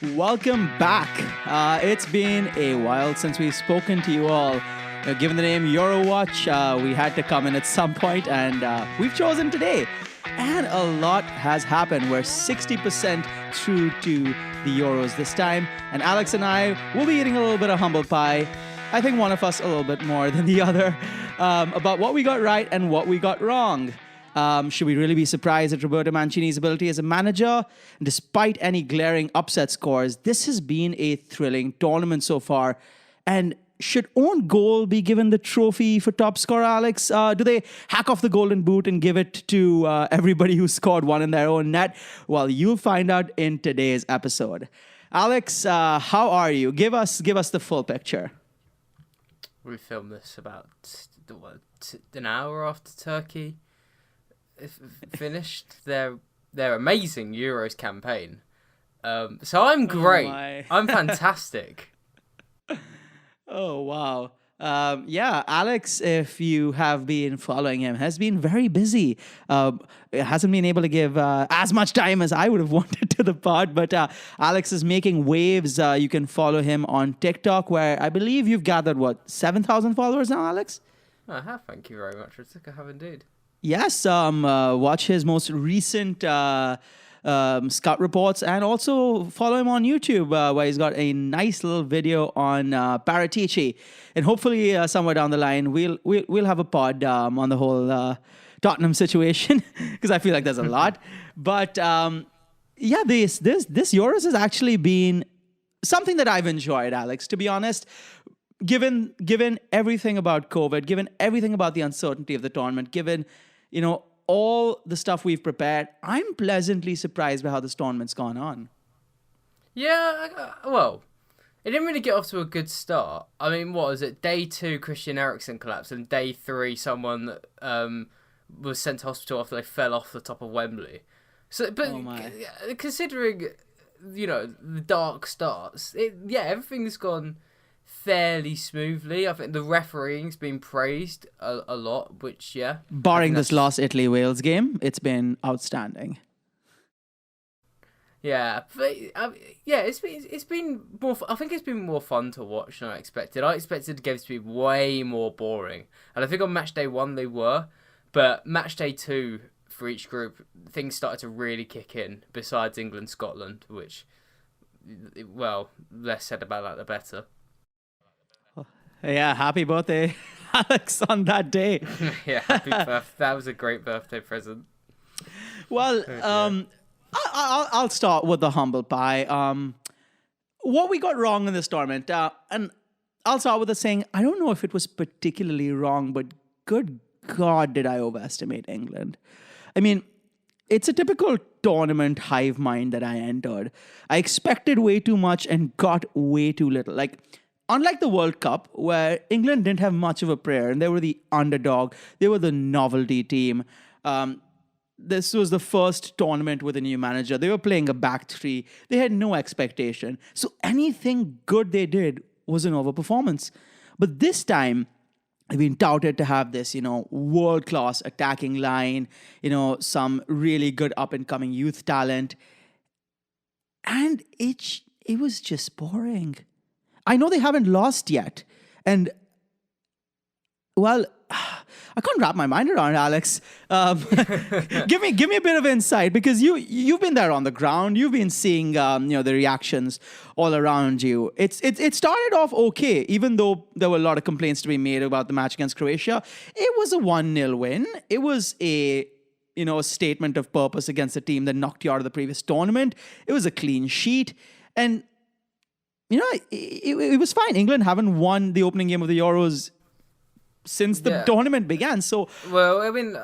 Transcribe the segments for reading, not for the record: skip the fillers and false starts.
Welcome back. It's been a while since we've spoken to you all. Given the name Eurowatch, we had to come in at some point, and we've chosen today. And a lot has happened. We're 60% through to the Euros this time, and Alex and I will be eating a little bit of humble pie. I think one of us a little bit more than the other, about what we got right and what we got wrong. Should we really be surprised at Roberto Mancini's ability as a manager? Despite any glaring upset scores, this has been a thrilling tournament so far. And should own goal be given the trophy for top scorer, Alex? Do they hack off the golden boot and give it to everybody who scored one in their own net? Well, you'll find out in today's episode. Alex, how are you? Give us the full picture. We filmed this about an hour after Turkey finished their amazing Euros campaign. So I'm great. I'm fantastic. Oh, wow. Yeah, Alex, if you have been following him, has been very busy. Hasn't been able to give as much time as I would have wanted to the pod, but Alex is making waves. You can follow him on TikTok, where I believe you've gathered, 7,000 followers now, Alex? I have, thank you very much, Ritwik. I have indeed. Yes, watch his most recent scout reports, and also follow him on YouTube, where he's got a nice little video on Paratici. And hopefully, somewhere down the line, we'll have a pod on the whole Tottenham situation, because I feel like there's a lot. But yeah, this Euros has actually been something that I've enjoyed, Alex. To be honest. Given everything about COVID, given everything about the uncertainty of the tournament, given, all the stuff we've prepared, I'm pleasantly surprised by how this tournament's gone on. Yeah, well, it didn't really get off to a good start. I mean, what was it? Day 2, Christian Eriksen collapsed, and day 3, someone that was sent to hospital after they fell off the top of Wembley. So, but considering, the dark starts, everything's gone fairly smoothly. I think the refereing's been praised a lot, which barring this last Italy-Wales game, it's been outstanding. Yeah, but it's been more. I think it's been more fun to watch than I expected. I expected the games to be way more boring, and I think on match day 1 they were, but match day 2 for each group, things started to really kick in. Besides England, Scotland, which, well, less said about that the better. Yeah, happy birthday, Alex, on that day. Yeah, happy birthday. That was a great birthday present. Well, I'll start with the humble pie. What we got wrong in this tournament, and I'll start with the saying, I don't know if it was particularly wrong, but good God, did I overestimate England. I mean, it's a typical tournament hive mind that I entered. I expected way too much and got way too little. Unlike the World Cup, where England didn't have much of a prayer, and they were the underdog, they were the novelty team. This was the first tournament with a new manager. They were playing a back three. They had no expectation. So anything good they did was an overperformance. But this time, they've been touted to have this, world-class attacking line, some really good up-and-coming youth talent. And it was just boring. I know they haven't lost yet. And, well, I can't wrap my mind around, Alex. Give me a bit of insight, because you've been there on the ground. You've been seeing the reactions all around you. It started off okay, even though there were a lot of complaints to be made about the match against Croatia. It was a 1-0 win. It was a statement of purpose against a team that knocked you out of the previous tournament. It was a clean sheet, and it was fine. England haven't won the opening game of the Euros since the tournament began. So, well, I mean,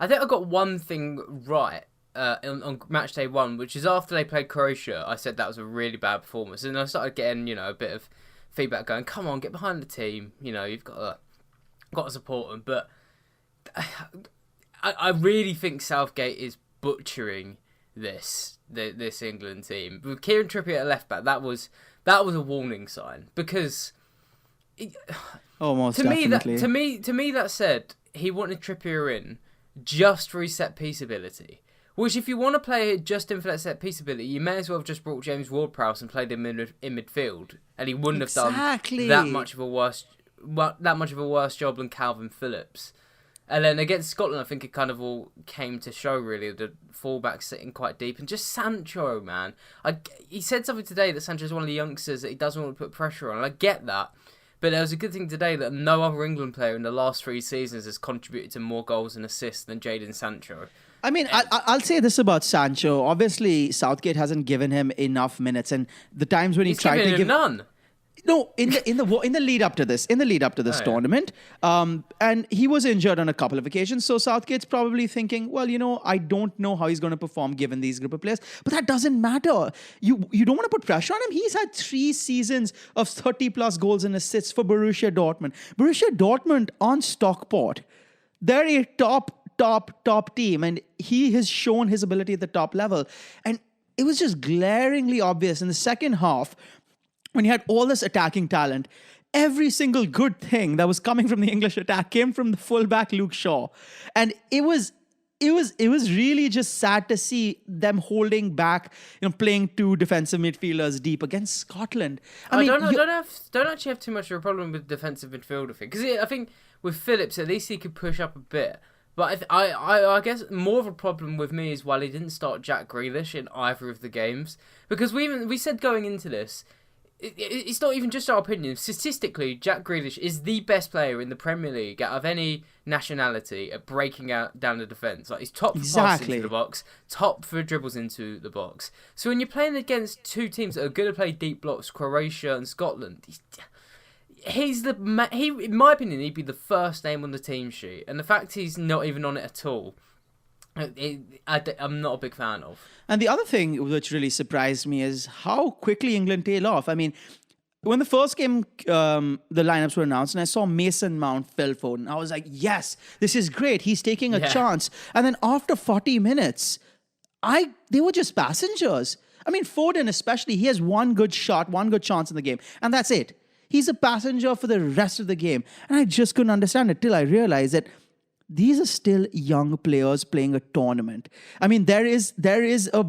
I think I got one thing right on match day 1, which is after they played Croatia. I said that was a really bad performance, and I started getting a bit of feedback going, "Come on, get behind the team. You've got to support them." But I really think Southgate is butchering this England team with Kieran Trippier at left back. That was a warning sign, because almost to definitely. me that said he wanted Trippier in just for his set piece ability, Which, if you want to play it just in for that set piece ability, you may as well have just brought James Ward-Prowse and played him in midfield, and he wouldn't have done that much of a worse job than Calvin Phillips. And then against Scotland, I think it kind of all came to show, really, the fullback sitting quite deep. And just Sancho, man. He said something today that Sancho's one of the youngsters that he doesn't want to put pressure on. And I get that. But there was a good thing today that no other England player in the last 3 seasons has contributed to more goals and assists than Jadon Sancho. I mean, I'll say this about Sancho. Obviously, Southgate hasn't given him enough minutes. And the times when he tried to give... none. No, in the lead up to this tournament, and he was injured on a couple of occasions. So Southgate's probably thinking, well, I don't know how he's going to perform given these group of players, but that doesn't matter. You don't want to put pressure on him. He's had 3 seasons of 30 plus goals and assists for Borussia Dortmund. Borussia Dortmund on Stockport, they're a top team, and he has shown his ability at the top level, and it was just glaringly obvious in the second half. When you had all this attacking talent, every single good thing that was coming from the English attack came from the fullback Luke Shaw. And it was really just sad to see them holding back, playing 2 defensive midfielders deep against Scotland. I don't actually have too much of a problem with defensive midfielder thing, because I think with Phillips, at least he could push up a bit. But I guess more of a problem with me is why he didn't start Jack Grealish in either of the games, because we said going into this, it's not even just our opinion. Statistically, Jack Grealish is the best player in the Premier League out of any nationality at breaking out down the defence. Like, he's top for passes into the box, top for dribbles into the box. So when you're playing against 2 teams that are going to play deep blocks, Croatia and Scotland, in my opinion, he'd be the first name on the team sheet. And the fact he's not even on it at all, I'm not a big fan of. And the other thing which really surprised me is how quickly England tailed off. I mean, when the first game, the lineups were announced, and I saw Mason Mount, Phil Foden, I was like, yes, this is great. He's taking a chance. And then after 40 minutes, they were just passengers. I mean, Foden especially, he has one good shot, one good chance in the game, and that's it. He's a passenger for the rest of the game. And I just couldn't understand it till I realized that these are still young players playing a tournament. I mean, there is a,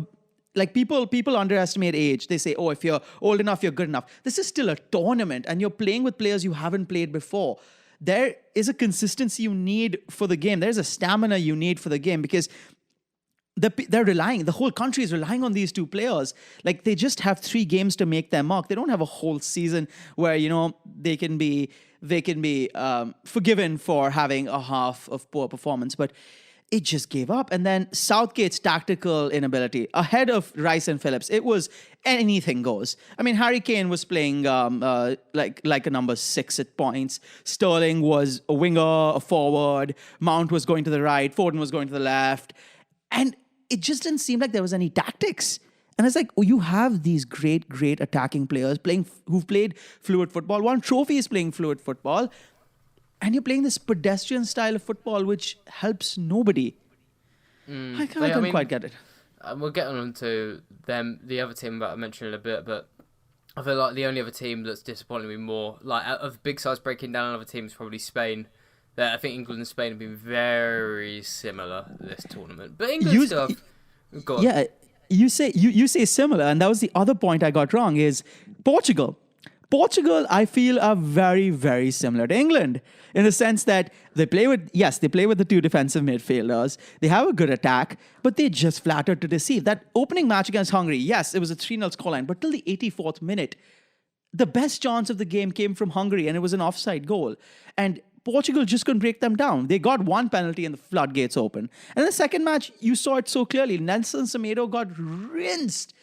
like, people underestimate age. They say, oh, if you're old enough, you're good enough. This is still a tournament, and you're playing with players you haven't played before. There is a consistency you need for the game. There's a stamina you need for the game, because the whole country is relying on these 2 players. Like, they just have 3 games to make their mark. They don't have a whole season where, they can be forgiven for having a half of poor performance, but it just gave up. And then Southgate's tactical inability ahead of Rice and Phillips, it was anything goes. I mean, Harry Kane was playing like a number 6 at points. Sterling was a winger, a forward. Mount was going to the right. Foden was going to the left, and it just didn't seem like there was any tactics. And it's like, you have these great attacking players who've played fluid football. One trophy is playing fluid football. And you're playing this pedestrian style of football, which helps nobody. I couldn't quite get it. We'll get on to them, the other team that I mentioned in a bit, but I feel like the only other team that's disappointed me more, like, out of big size breaking down another team, is probably Spain. I think England and Spain have been very similar this tournament. But England still have... Go on. Yeah. You say similar, and that was the other point I got wrong, is Portugal. Portugal, I feel, are very, very similar to England in the sense that they play with the 2 defensive midfielders. They have a good attack, but they just flattered to deceive. That opening match against Hungary, yes, it was a 3-0 scoreline, but till the 84th minute, the best chance of the game came from Hungary, and it was an offside goal. And Portugal just couldn't break them down. They got 1 penalty and the floodgates open. And the second match, you saw it so clearly. Nelson Semedo got rinsed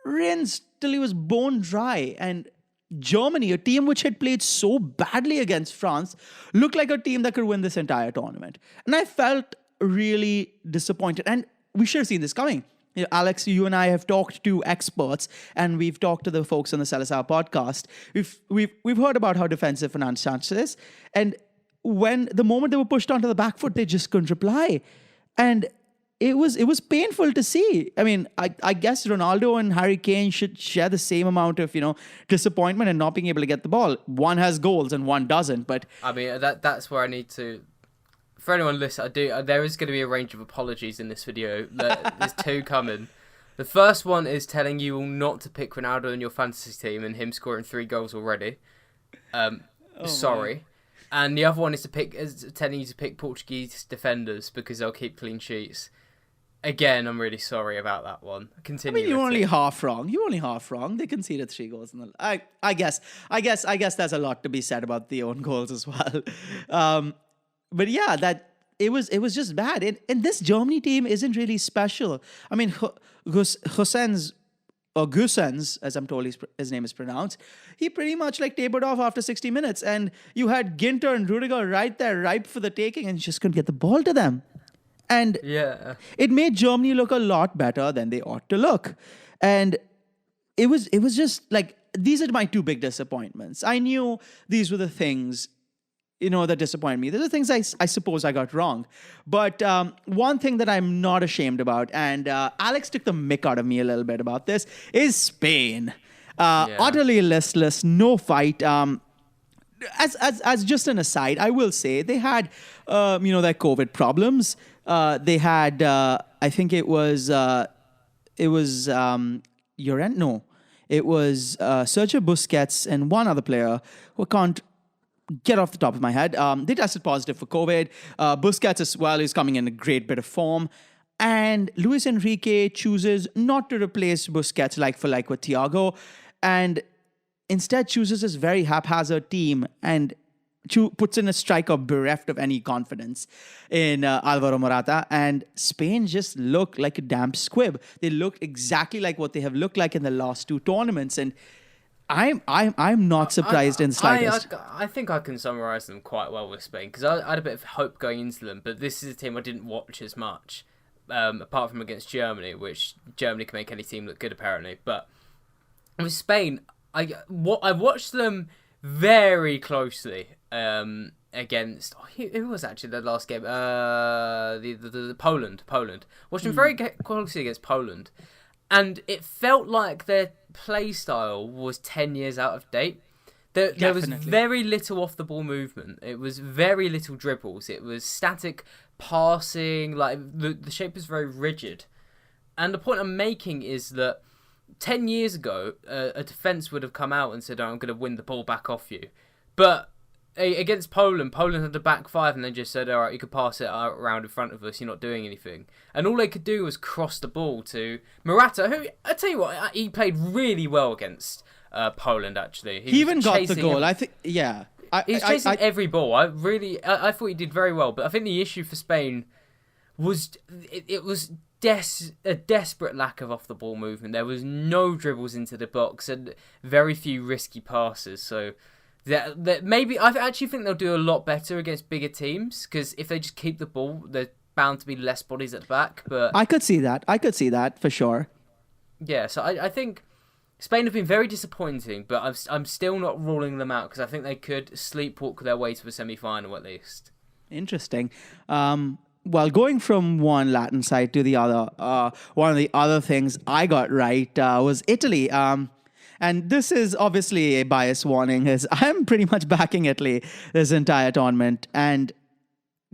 till he was bone dry. And Germany, a team which had played so badly against France, looked like a team that could win this entire tournament. And I felt really disappointed. And we should have seen this coming. Alex, you and I have talked to experts, and we've talked to the folks on the Celesar podcast. We've heard about how defensive Fernando Sanchez is, and the moment they were pushed onto the back foot, they just couldn't reply, and it was painful to see. I mean, I guess Ronaldo and Harry Kane should share the same amount of disappointment and not being able to get the ball. One has goals and one doesn't, but I mean that's where I need to For anyone listening, there is going to be a range of apologies in this video. There's two coming. The first one is telling you all not to pick Ronaldo in your fantasy team and him scoring 3 goals already. Sorry. Man. And the other one is telling you to pick Portuguese defenders because they'll keep clean sheets. Again, I'm really sorry about that one. Continue. I mean, you're only half wrong. They conceded 3 goals. I guess there's a lot to be said about the own goals as well. But yeah, it was just bad. And this Germany team isn't really special. I mean, Gosens, as I'm told his name is pronounced, he pretty much like tapered off after 60 minutes. And you had Ginter and Rudiger right there, ripe for the taking, and you just couldn't get the ball to them. And yeah, it made Germany look a lot better than they ought to look. And it was just like, these are my 2 big disappointments. I knew these were the things, that disappoint me. These are things I suppose I got wrong. But one thing that I'm not ashamed about, and Alex took the mick out of me a little bit about this, is Spain. Utterly listless, no fight. As just an aside, I will say they had, their COVID problems. They had, I think it was Sergio Busquets and one other player who can't get off the top of my head. They tested positive for COVID. Busquets as well is coming in a great bit of form. And Luis Enrique chooses not to replace Busquets like for like with Thiago, and instead chooses this very haphazard team and puts in a striker bereft of any confidence in Alvaro Morata. And Spain just looked like a damp squib. They looked exactly like what they have looked like in the last 2 tournaments. And I'm not surprised in the slightest. I think I can summarise them quite well with Spain, because I had a bit of hope going into them, but this is a team I didn't watch as much, apart from against Germany, which Germany can make any team look good apparently. But with Spain, I watched them very closely against who was actually the last game? The Poland. Watched them very closely against Poland. And it felt like their play style was 10 years out of date. There was very little off-the-ball movement. It was very little dribbles. It was static passing. Like the shape was very rigid. And the point I'm making is that 10 years ago, a defence would have come out and said, I'm going to win the ball back off you. But against Poland had the back 5 and they just said, all right, you can pass it around in front of us, you're not doing anything. And all they could do was cross the ball to Morata, who, I tell you what, he played really well against Poland, actually. He even got the goal, I think, yeah. He's chasing every ball. I thought he did very well, but I think the issue for Spain was, it was a desperate lack of off-the-ball movement. There was no dribbles into the box and very few risky passes, so... That maybe I actually think they'll do a lot better against bigger teams, because if they just keep the ball, there's bound to be less bodies at the back. But I could see that for sure. Yeah, so I think Spain have been very disappointing, but I'm still not ruling them out, because I think they could sleepwalk their way to a semi-final at least. Interesting. Well, going from one Latin side to the other, one of the other things I got right was Italy. And this is obviously a bias warning, as I'm pretty much backing Italy this entire tournament. And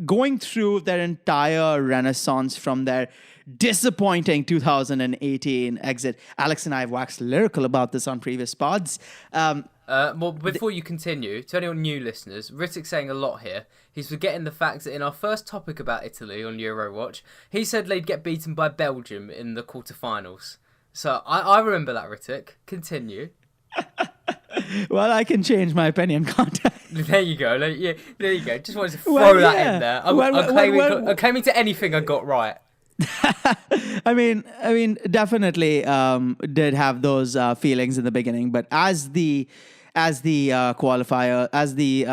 going through their entire renaissance from their disappointing 2018 exit. Alex and I have waxed lyrical about this on previous pods. Well, before you continue, to anyone new listeners, Ritwik's saying a lot here. He's forgetting the fact that in our first topic about Italy on Eurowatch, he said they'd get beaten by Belgium in the quarterfinals. So I remember that, Ritwik. Continue. Well, I can change my opinion, can't I? There you go. There you go. Just wanted to throw that in there. I'm claiming to anything I got right. I mean, definitely did have those feelings in the beginning, but as the qualifier, as the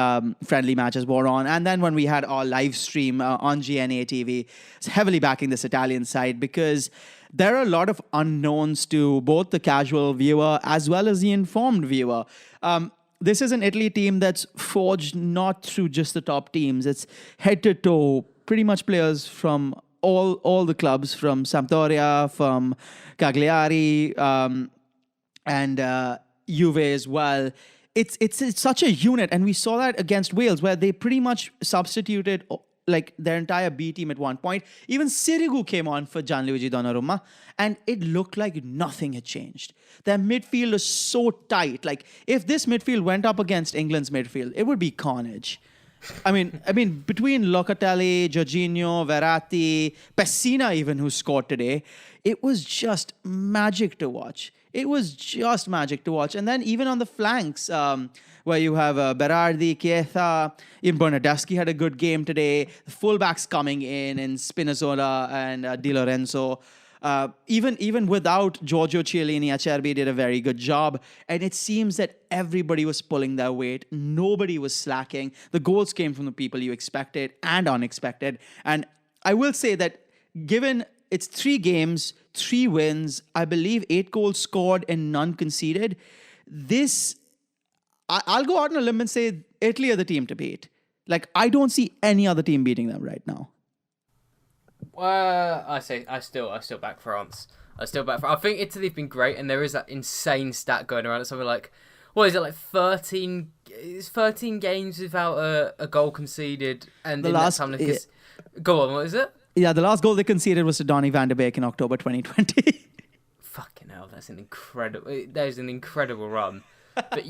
friendly matches wore on, and then when we had our live stream on GNA TV, it's heavily backing this Italian side, because there are a lot of unknowns to both the casual viewer as well as the informed viewer. This is an Italy team that's forged not through just the top teams. It's head to toe, pretty much players from all the clubs, from Sampdoria, from Cagliari, and Juve as well. It's such a unit, and we saw that against Wales, where they pretty much substituted like their entire B team at one point. Even Sirigu came on for Gianluigi Donnarumma, and it looked like nothing had changed. Their midfield is so tight. Like if this midfield went up against England's midfield, it would be carnage. I mean, between Locatelli, Jorginho, Verratti, Pessina, even who scored today, it was just magic to watch. It was just magic to watch. And then even on the flanks, where you have Berardi, Chiesa, even Bernardeschi had a good game today. The fullbacks coming in, and Spinazzola and Di Lorenzo. Even without Giorgio Chiellini, Acerbi did a very good job. And it seems that everybody was pulling their weight. Nobody was slacking. The goals came from the people you expected and unexpected. And I will say that given it's 3 games, 3 wins, I believe 8 goals scored and none conceded, I'll go out on a limb and say Italy are the team to beat. Like, I don't see any other team beating them right now. I still back France. I think Italy've been great, and there is that insane stat going around. It's something like, what is it, like 13 games without a goal conceded, and the in last, that time, go on, what is it? Yeah, the last goal they conceded was to Donny van de Beek in October 2020. Fucking hell, that is an incredible run. But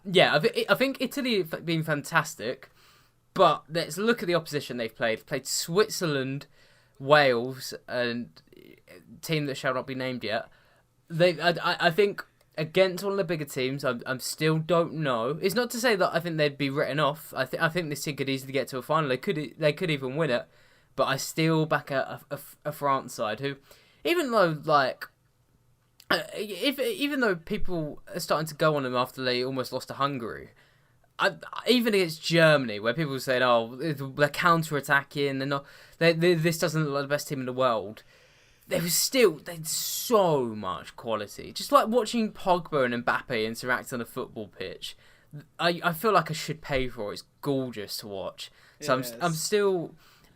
yeah, I think Italy have been fantastic, but let's look at the opposition they've played. They've played Switzerland, Wales, and a team that shall not be named yet. I think against one of the bigger teams, I still don't know. It's not to say that I think they'd be written off. I think this team could easily get to a final. They could even win it. But I still back a France side who, even though even though people are starting to go on them after they almost lost to Hungary, even against Germany, where people say, "Oh, they're counter-attacking, this doesn't look like the best team in the world," there's so much quality. Just like watching Pogba and Mbappe interact on a football pitch, I feel like I should pay for it. It's gorgeous to watch. So yes.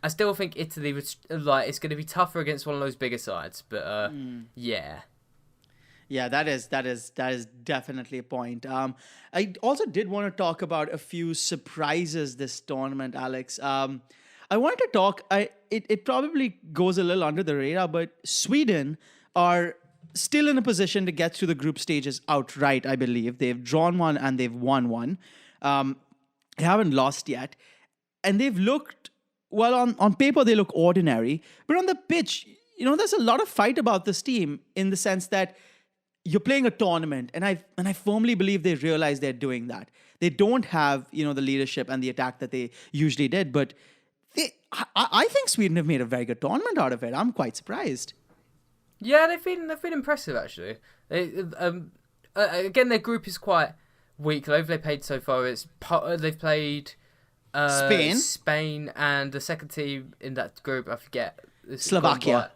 I still think Italy was it's going to be tougher against one of those bigger sides, but yeah. Yeah, that is definitely a point. I also did want to talk about a few surprises this tournament, Alex. I wanted to talk. It probably goes a little under the radar, but Sweden are still in a position to get through the group stages outright. I believe they've drawn one and they've won one. They haven't lost yet, and they've looked. Well, on paper, they look ordinary. But on the pitch, there's a lot of fight about this team in the sense that you're playing a tournament. And I firmly believe they realize they're doing that. They don't have, the leadership and the attack that they usually did. But I think Sweden have made a very good tournament out of it. I'm quite surprised. Yeah, they've been impressive, actually. Again, their group is quite weak. They've played so far. They've played... Spain, and the second team in that group, I forget. Slovakia,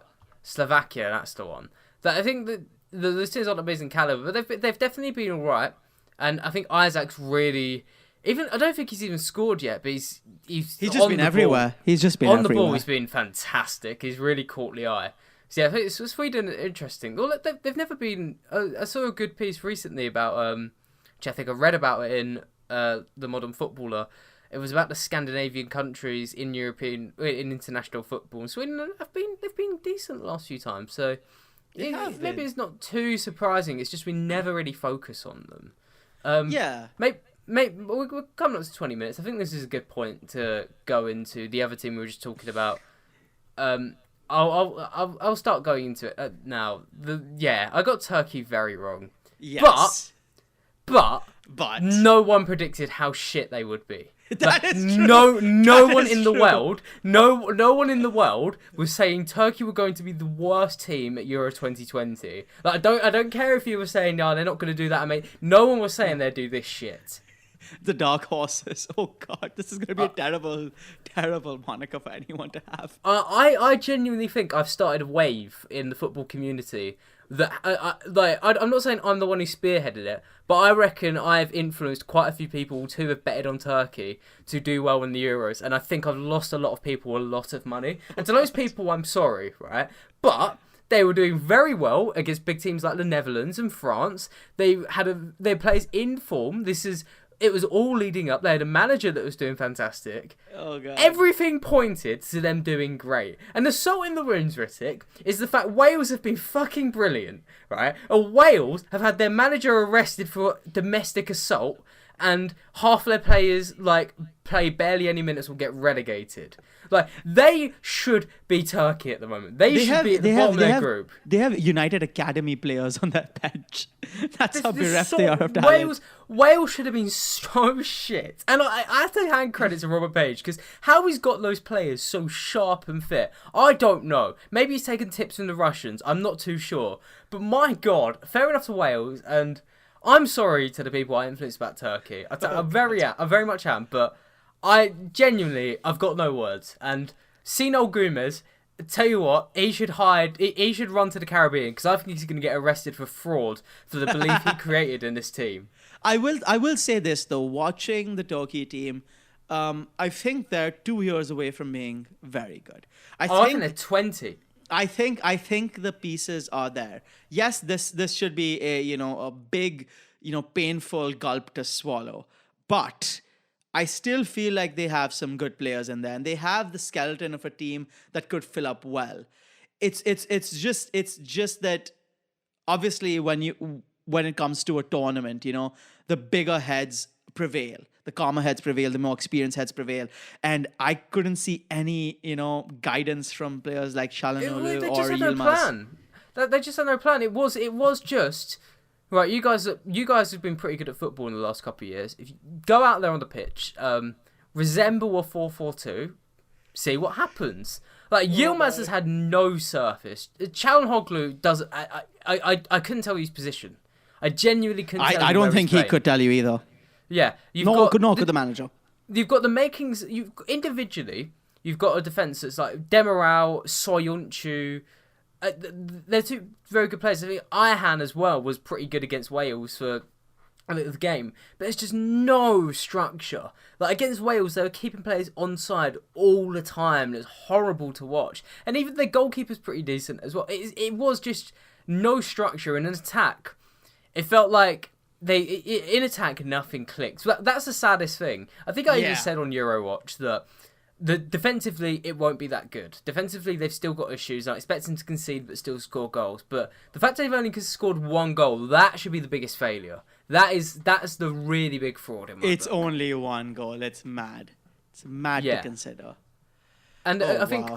that's the one. I think that the teams aren't amazing caliber, but they've definitely been all right. And I think Isaac's really, I don't think he's even scored yet, but he's just been everywhere. He's just been on everywhere. The ball. He's been fantastic. He's really caught the eye. So yeah, I think Sweden interesting. Well, they've never been. I saw a good piece recently about which I think I read about it in the Modern Footballer. It was about the Scandinavian countries in international football. And Sweden they've been decent the last few times. So maybe it's not too surprising. It's just we never really focus on them. Yeah. We're coming up to 20 minutes. I think this is a good point to go into the other team we were just talking about. I'll start going into it now. I got Turkey very wrong. Yes. But no one predicted how shit they would be. That is true. No one in the world, no one in the world was saying Turkey were going to be the worst team at Euro 2020. Like, I don't care if you were saying, no, they're not going to do that. I mean, no one was saying they'd do this shit. The dark horses. Oh God, this is going to be a terrible, terrible moniker for anyone to have. I genuinely think I've started a wave in the football community. That I'm not saying I'm the one who spearheaded it, but I reckon I've influenced quite a few people who have betted on Turkey to do well in the Euros, and I think I've lost a lot of people a lot of money. And to those people, I'm sorry, right? But they were doing very well against big teams like the Netherlands and France. They had their players in form. This is it was all leading up. They had a manager that was doing fantastic. Oh god. Everything pointed to them doing great. And the salt in the wounds, Ritwik, is the fact Wales have been fucking brilliant, right? And Wales have had their manager arrested for domestic assault, and half their players play barely any minutes will get relegated. Like, they should be Turkey at the moment. They should be at the bottom of their group. They have United Academy players on that bench. That's how bereft they are of talent. Wales should have been so shit. And I have to hand credit to Robert Page, because how he's got those players so sharp and fit, I don't know. Maybe he's taken tips from the Russians. I'm not too sure. But my God, fair enough to Wales, and I'm sorry to the people I influenced about Turkey. I very much am, but I've got no words. And Sino Gomez, tell you what, he should run to the Caribbean, because I think he's going to get arrested for fraud for the belief he created in this team. I will say this though, watching the Turkey team, I think they're 2 years away from being very good. I think they're 20. I think the pieces are there. Yes, this should be a big, painful gulp to swallow. But I still feel like they have some good players in there, and they have the skeleton of a team that could fill up well. It's just that obviously when it comes to a tournament, the bigger heads prevail. The calmer heads prevail, the more experienced heads prevail. And I couldn't see any, guidance from players like Çalhanoğlu or Yilmaz. No plan. They just had no plan. It was just, right, you guys have been pretty good at football in the last couple of years. If you go out there on the pitch, resemble a 4-4-2, see what happens. Like, Yilmaz has had no surface. Çalhanoğlu does. I couldn't tell you his position. I genuinely couldn't tell you. I don't think he could tell you either. Yeah, nor could the manager. You've got the makings. You've got a defence that's like Demiral, Soyuncu. They're two very good players. I think Ayhan as well was pretty good against Wales for a bit of the game, but there's just no structure. Like, against Wales, they were keeping players onside all the time. It's horrible to watch, and even their goalkeeper's pretty decent as well. It was just no structure in an attack. It felt like in attack nothing clicks. That's the saddest thing. I think I even said on Eurowatch that defensively it won't be that good. Defensively they've still got issues. I expect them to concede but still score goals. But the fact they've only scored one goal, that should be the biggest failure. That's the really big fraud in my book. Only one goal. It's mad. It's mad to consider. And I think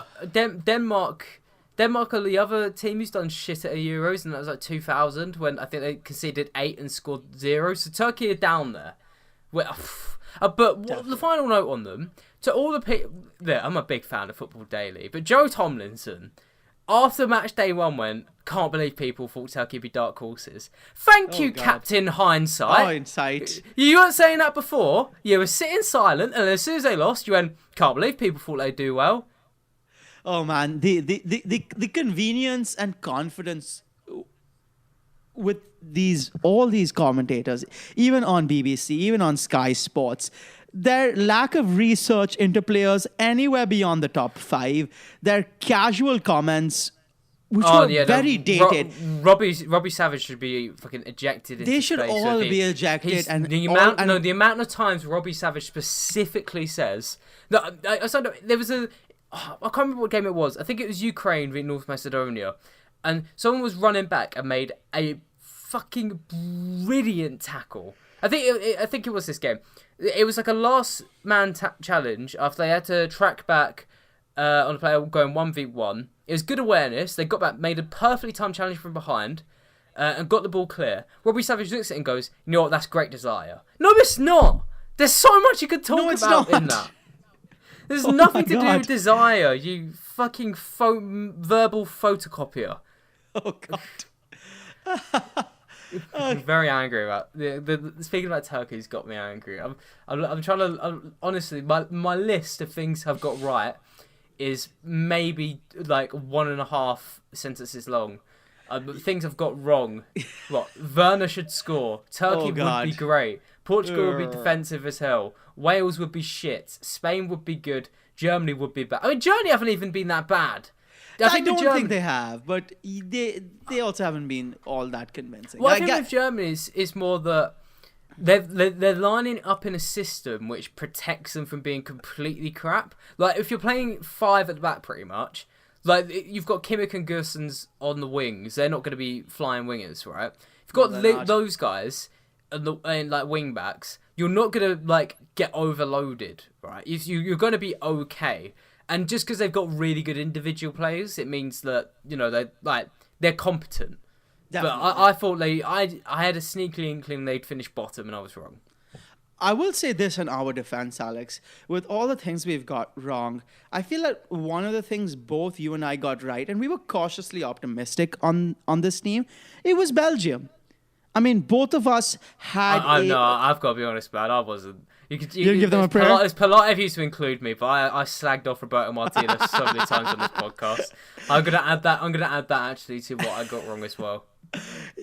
Denmark are the other team who's done shit at the Euros, and that was like 2000 when I think they conceded 8 and scored 0. So Turkey are down there. But the final note on them, to all the people, I'm a big fan of Football Daily, but Joe Tomlinson, after match day 1 went, can't believe people thought Turkey would be dark horses. Thank you, God. Captain Hindsight. Hindsight. You weren't saying that before. You were sitting silent, and as soon as they lost, you went, can't believe people thought they'd do well. Oh man, the convenience and confidence with all these commentators, even on BBC, even on Sky Sports, their lack of research into players anywhere beyond the top 5, their casual comments, which were very dated. Robbie Savage should be fucking ejected. They should all be ejected. And the amount of times Robbie Savage specifically says that there was I can't remember what game it was. I think it was Ukraine v North Macedonia. And someone was running back and made a fucking brilliant tackle. I think it was this game. It was like a last man challenge after they had to track back on a player going 1v1. It was good awareness. They got back, made a perfectly timed challenge from behind, and got the ball clear. Robbie Savage looks at it and goes, "You know what? That's great desire." No, it's not. There's so much you could talk about in that. There's nothing to do with desire, you fucking verbal photocopier. Oh, God. I'm very angry about speaking about Turkey's got me angry. I'm trying to honestly, my list of things I've got right is maybe like 1.5 sentences long. Things I've got wrong. What? Werner should score. Turkey would be great. Portugal would be defensive as hell. Wales would be shit. Spain would be good. Germany would be bad. I mean, Germany haven't even been that bad. I don't think they have, but they also haven't been all that convincing. Well, I think with Germany, it's more that they're lining up in a system which protects them from being completely crap. Like, if you're playing 5 at the back, pretty much, like, you've got Kimmich and Gersons on the wings. They're not going to be flying wingers, right? If you've got those guys and like wing backs, you're not going to like get overloaded, right? You're going to be okay. And just because they've got really good individual players, it means that, you know, they're competent. Definitely. But I thought I had a sneaky inkling they'd finish bottom, and I was wrong. I will say this in our defense, Alex. With all the things we've got wrong, I feel that one of the things both you and I got right, and we were cautiously optimistic on this team, it was Belgium. I mean, both of us had. No, I've got to be honest, man. I wasn't. You give them a prayer? It's polite of you to include me, but I slagged off Roberto Martinez so many times on this podcast. I'm gonna add that actually to what I got wrong as well.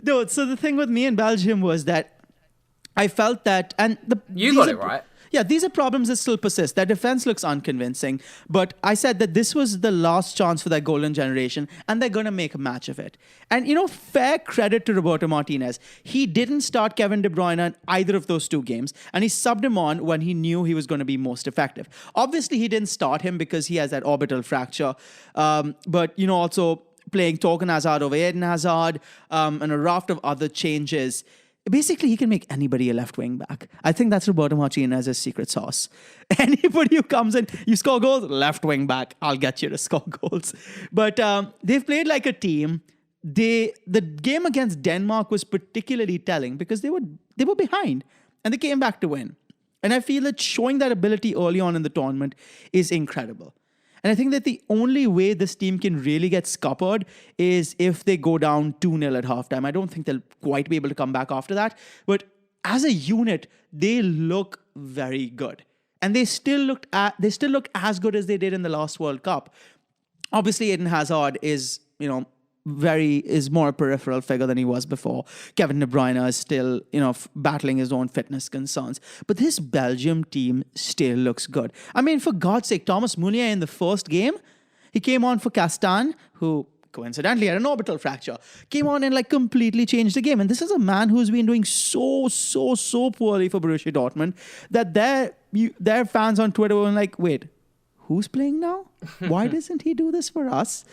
No, so the thing with me and Belgium was that I felt that, and you got it right. Yeah, these are problems that still persist. Their defense looks unconvincing, but I said that this was the last chance for that golden generation, and they're going to make a match of it. And, you know, fair credit to Roberto Martinez. He didn't start Kevin De Bruyne in either of those 2 games, and he subbed him on when he knew he was going to be most effective. Obviously, he didn't start him because he has that orbital fracture, but, you know, also playing Torgan Hazard over Eden Hazard, and a raft of other changes. Basically, he can make anybody a left wing back. I think that's Roberto Martinez's secret sauce. Anybody who comes in, you score goals, left wing back, I'll get you to score goals. But they've played like a team. The game against Denmark was particularly telling because they were behind and they came back to win. And I feel that showing that ability early on in the tournament is incredible. And I think that the only way this team can really get scuppered is if they go down 2-0 at halftime. I don't think they'll quite be able to come back after that. But as a unit, they look very good. And they still look as good as they did in the last World Cup. Obviously, Eden Hazard is, you know, is more a peripheral figure than he was before. Kevin De Bruyne is still, you know, battling his own fitness concerns. But this Belgium team still looks good. I mean, for God's sake, Thomas Meunier in the first game, he came on for Castan, who coincidentally had an orbital fracture, came on and like completely changed the game. And this is a man who's been doing so poorly for Borussia Dortmund that their fans on Twitter were like, wait, who's playing now? Why doesn't he do this for us?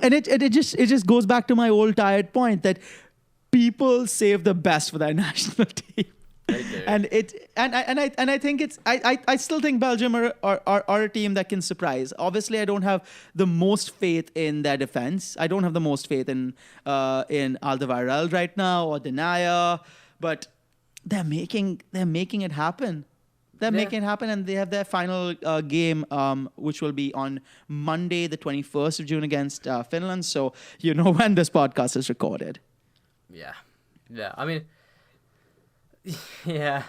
And it just goes back to my old tired point that people save the best for their national team. They do. And I think I still think Belgium are a team that can surprise. Obviously, I don't have the most faith in their defense. I don't have the most faith in Alderweireld right now or Denayer, but they're making it happen. They're making it happen, and they have their final game, which will be on Monday, the 21st of June against Finland. So you know when this podcast is recorded. Yeah. I mean, yeah.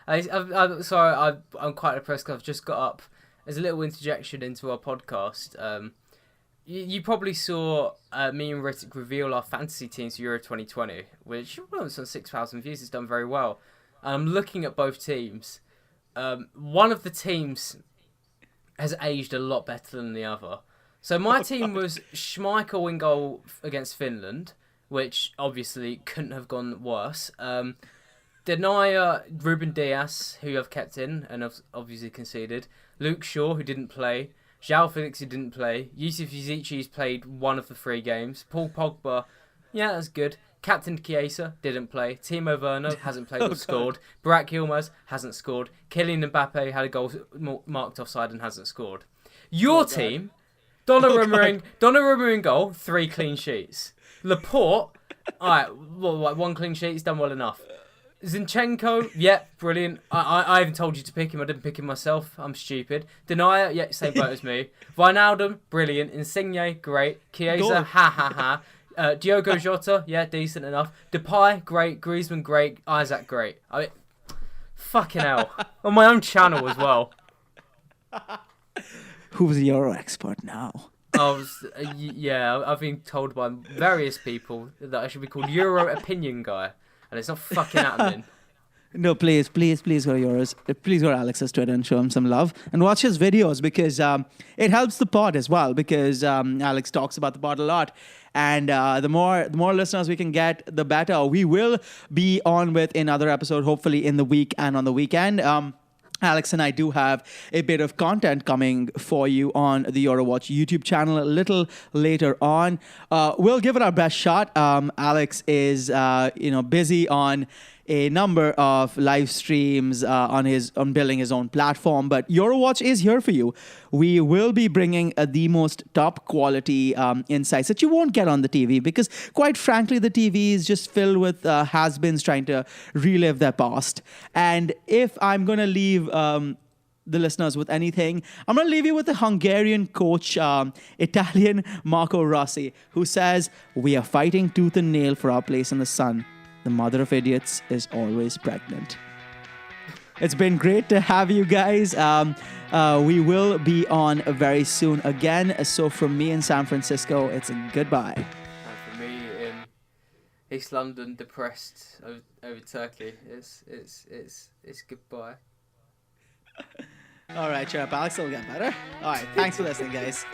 I'm sorry, I'm quite depressed because I've just got up. As a little interjection into our podcast, you probably saw me and Ritwik reveal our fantasy teams for Euro 2020, which was on 6,000 views. It's done very well. And I'm looking at both teams. One of the teams has aged a lot better than the other. So my team was Schmeichel in goal against Finland, which obviously couldn't have gone worse. Denayer, Ruben Dias, who I've kept in and have obviously conceded. Luke Shaw, who didn't play. João Felix, who didn't play. Yusuf Yazici's played one of the 3 games. Paul Pogba, yeah, that's good. Captain Chiesa didn't play. Timo Werner hasn't played or scored. Burak Yilmaz hasn't scored. Kylian Mbappe had a goal marked offside and hasn't scored. Your team, Donnarumma in goal, 3 clean sheets. Laporte, alright, 1 clean sheet, he's done well enough. Zinchenko, yeah, brilliant. I even told you to pick him. I didn't pick him myself. I'm stupid. Denayer, yeah, same boat as me. Wijnaldum, brilliant. Insigne, great. Chiesa, ha. Diogo Jota, yeah, decent enough. Depay, great. Griezmann, great. Isaac, great. I mean, fucking hell. On my own channel as well. Who's the Euro expert now? I've been told by various people that I should be called Euro opinion guy, and it's not fucking happening. No, please go to yours. Please go to Alex's Twitter and show him some love and watch his videos because it helps the pod as well because Alex talks about the pod a lot. And the more listeners we can get, the better. We will be on with another episode, hopefully in the week and on the weekend. Alex and I do have a bit of content coming for you on the Eurowatch YouTube channel a little later on. We'll give it our best shot. Alex is, busy on a number of live streams on building his own platform, but Eurowatch is here for you. We will be bringing the most top quality insights that you won't get on the TV because, quite frankly, the TV is just filled with has-beens trying to relive their past. And if I'm going to leave the listeners with anything, I'm going to leave you with the Hungarian coach, Italian Marco Rossi, who says, "We are fighting tooth and nail for our place in the sun. The mother of idiots is always pregnant." It's been great to have you guys. We will be on very soon again. So from me in San Francisco, it's a goodbye. And for me in East London, depressed over Turkey, it's goodbye. All right, cheer up, Alex. It'll get better. All right, thanks for listening, guys.